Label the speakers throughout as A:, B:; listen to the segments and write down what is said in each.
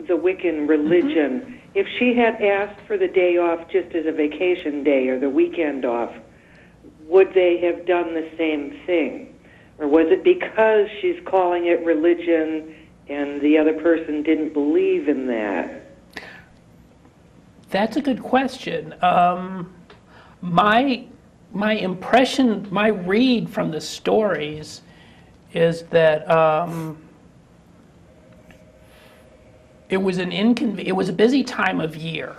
A: the Wiccan religion. If she had asked for the day off just as a vacation day or the weekend off, would they have done the same thing? Or was it because she's calling it religion and the other person didn't believe in that?
B: That's a good question. My impression, my read from the stories is that it was it was a busy time of year,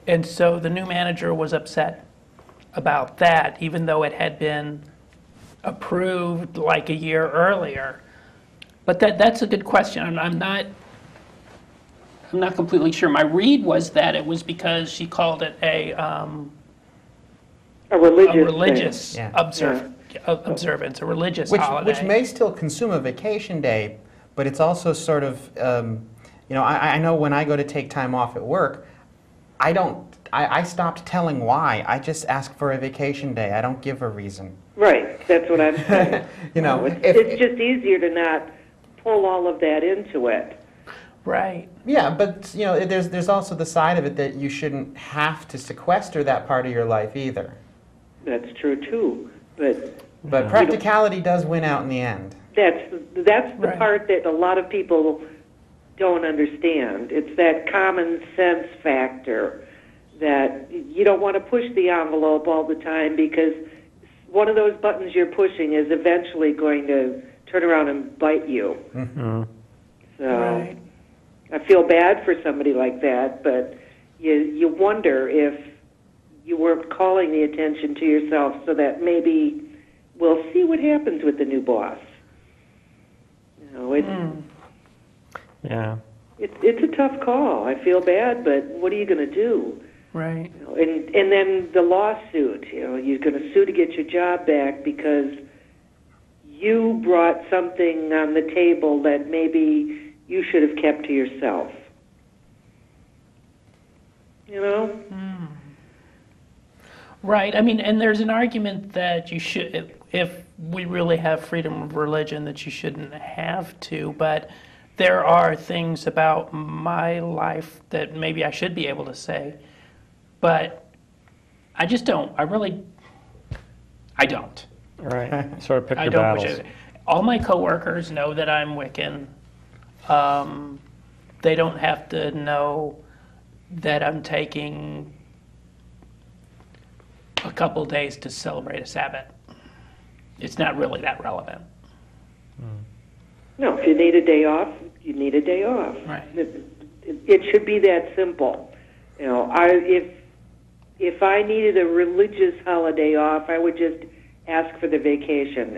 B: and so the new manager was upset about that, even though it had been approved like a year earlier. But that's a good question. I'm not completely sure. My read was that it was because she called it a religious observance, a religious holiday.
C: Which may still consume a vacation day, but it's also sort of, I know when I go to take time off at work, I stopped telling why. I just ask for a vacation day. I don't give a reason.
A: Right, that's what I'm saying.
C: It's
A: just easier to not pull all of that into it.
B: Right.
C: Yeah, but there's also the side of it that you shouldn't have to sequester that part of your life either.
A: That's true too,
C: but practicality does win out in the end.
A: That's the part that a lot of people don't understand. It's that common sense factor that you don't want to push the envelope all the time because one of those buttons you're pushing is eventually going to turn around and bite you.
D: Mm-hmm.
A: So I feel bad for somebody like that, but you wonder if you weren't calling the attention to yourself so that maybe we'll see what happens with the new boss.
D: Yeah.
A: It's a tough call. I feel bad, but what are you going to do?
B: Right.
A: And then the lawsuit. You're going to sue to get your job back because you brought something on the table that maybe you should have kept to yourself.
B: Right. I mean, and there's an argument that you should, if we really have freedom of religion, that you shouldn't have to, but there are things about my life that maybe I should be able to say, but I just don't. I don't.
D: Right. Sort of pick your battles.
B: All my coworkers know that I'm Wiccan. They don't have to know that I'm taking a couple days to celebrate a Sabbath. It's not really that relevant.
A: No, if you need a day off, you need a day off.
B: Right.
A: It should be that simple. If I needed a religious holiday off, I would just ask for the vacation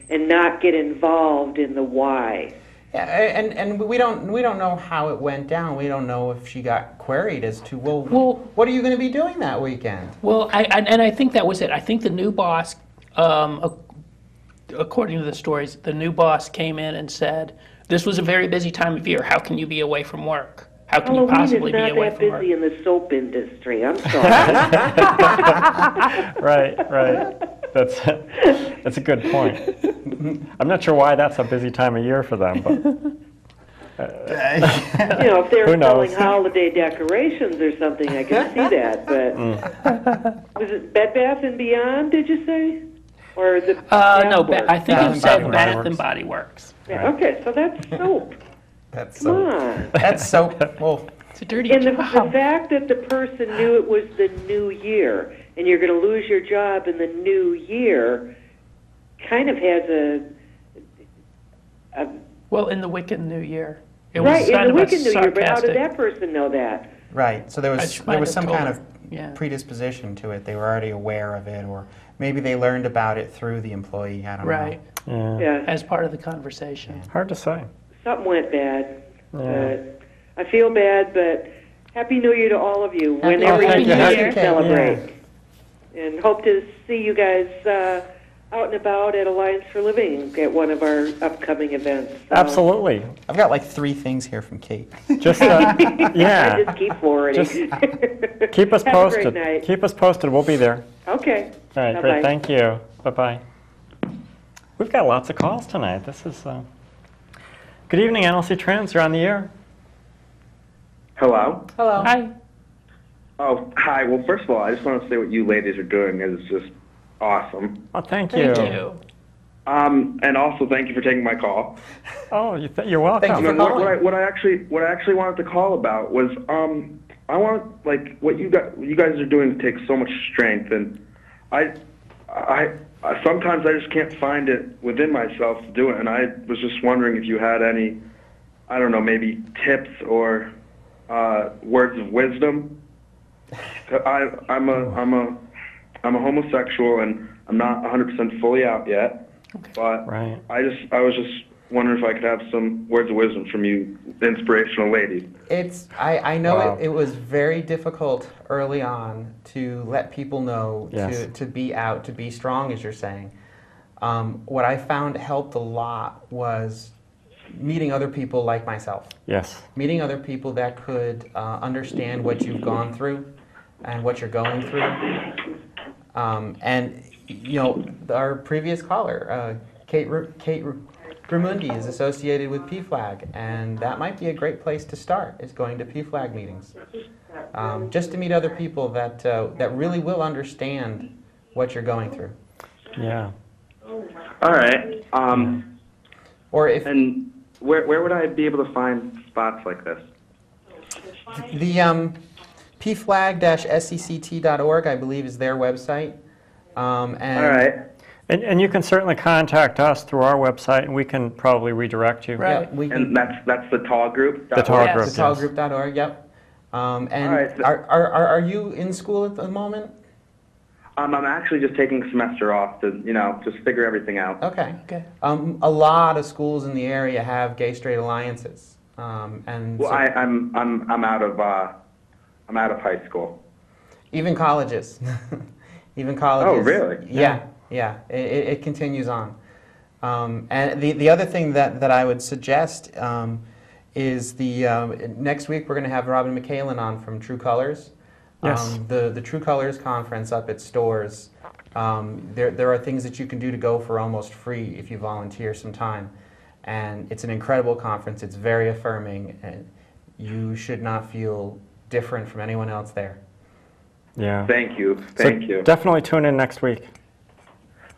A: and not get involved in the why.
C: Yeah, and we don't know how it went down. We don't know if she got queried as to what are you going to be doing that weekend?
B: Well, I think that was it. I think the new boss, according to the stories, the new boss came in and said, "This was a very busy time of year. How can you be away from work? How can you possibly be away from work?"
A: Halloween is not that busy in the soap industry. I'm sorry.
D: Right. That's a good point. I'm not sure why that's a busy time of year for them, but
A: if they're selling holiday decorations or something, I can see that. But was it Bed Bath and Beyond? Did you say, or the?
B: No, I think it said Bath and Body Works.
A: Yeah, right. Okay, so that's soap. Come on.
C: That's soap. Well,
B: it's a dirty
A: job.
B: And
A: the fact that the person knew it was the new year, and you're going to lose your job in the new year, kind of has a
B: well, in the Wiccan New Year.
A: It was in the Wiccan New Year, but how did that person know that?
C: Right, so there was some kind of predisposition to it. They were already aware of it, or maybe they learned about it through the employee. I don't know.
B: Right.
A: Yeah.
B: As part of the conversation.
D: Hard to say.
A: Something went bad. I feel bad, but Happy New Year to all of you. Whenever you celebrate. Yeah. And hope to see you guys out and about at Alliance for Living at one of our upcoming events. So.
D: Absolutely.
C: I've got like 3 things here from Kate.
D: Just yeah.
A: I just keep forwarding.
D: Just keep us posted.
A: Have a great night.
D: Keep us posted. We'll be there.
A: Okay.
D: All right.
A: Bye-bye.
D: Great. Thank you. Bye-bye. We've got lots of calls tonight. This is good evening, NLC Trends. You're on the air.
E: Hello?
C: Hello.
B: Hi.
E: Oh, hi. Well, first of all, I just want to say what you ladies are doing is just awesome.
D: Oh, thank you.
B: Thank you.
E: And also thank you for taking my call.
D: Oh, you're welcome.
C: Thank you for
E: And then
C: calling.
E: what I actually wanted to call about was I want like what you guys are doing takes so much strength, and I sometimes I just can't find it within myself to do it, and I was just wondering if you had any, I don't know, maybe tips or words of wisdom. I'm a homosexual, and I'm not 100% fully out yet. But
D: Right.
E: I was just wondering if I could have some words of wisdom from you, inspirational ladies.
C: I know
D: Wow.
C: it was very difficult early on to let people know
D: Yes.
C: to be out, to be strong, as you're saying. What I found helped a lot was meeting other people like myself.
D: Yes.
C: Meeting other people that could understand what you've gone through and what you're going through. And, you know, our previous caller, Kate Ramundi, is associated with PFLAG, and that might be a great place to start, is going to PFLAG meetings. Just to meet other people that really will understand what you're going through.
D: Yeah.
E: All right.
C: Or if
E: And where would I be able to find spots like this?
C: the pflag-sect.org, I believe, is their website. And
E: All right.
D: And you can certainly contact us through our website, and we can probably redirect you.
B: Right.
C: Yeah, we can,
E: And that's the tall group.
D: The tall
B: Yes.
D: group. Yes.
C: tallgroup.org, yep. And
E: All right.
C: are you in school at the moment?
E: I'm actually just taking a semester off to just figure everything out.
C: Okay.
B: Okay.
C: A lot of schools in the area have gay-straight alliances, and
E: Well,
C: so
E: I'm out of high school.
C: even colleges, even colleges.
E: Oh, really?
C: Yeah, yeah. It continues on. And the other thing that I would suggest is next week we're going to have Robin McCallan on from True Colors.
D: Yes.
C: The True Colors conference up at Stores. There are things that you can do to go for almost free if you volunteer some time. And it's an incredible conference. It's very affirming, and you should not feel different from anyone else there.
D: Yeah.
E: Thank you.
D: So
E: Thank you.
D: definitely tune in next week.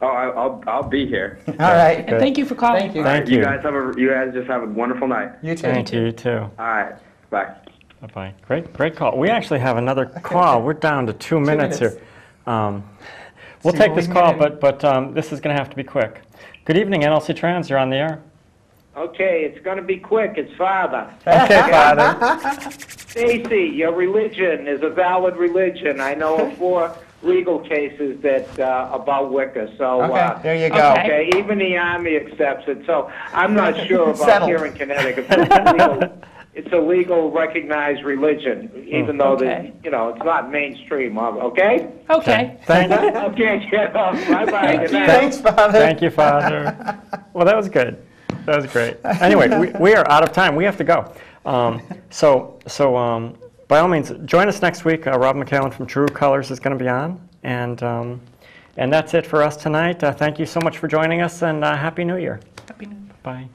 E: Oh, I'll be here.
C: All right.
B: And thank you for calling.
C: Thank you.
D: Thank
E: You
D: you.
E: guys just have a wonderful night.
C: You too.
D: Thank you, too.
E: All right. Bye.
D: Bye-bye. Great call. We actually have another call. We're down to 2 minutes
C: minutes.
D: here. We'll
C: So
D: take
C: we'll
D: this
C: leave
D: call,
C: it in.
D: but this is going to have to be quick. Good evening, NLC Trans. You're on the air.
F: Okay, it's going to be quick. It's Father.
D: Okay, Father.
F: Stacy, your religion is a valid religion. I know of 4 legal cases that about Wicca. So
C: Okay, there you go.
B: Okay.
F: even the Army accepts it. So I'm not sure about
C: Settled.
F: here in Connecticut. It's a legal recognized religion, even though
B: Okay.
F: it's not mainstream. Okay?
B: Okay.
D: Thank you.
F: Okay, get off. Bye-bye. Good night.
C: Thanks, Father.
D: Thank you, Father. Well, that was good. That was great. Anyway, we are out of time. We have to go. So by all means, join us next week. Rob McCallan from True Colors is going to be on. And that's it for us tonight. Thank you so much for joining us, and Happy New Year.
B: Happy New Year.
D: Bye.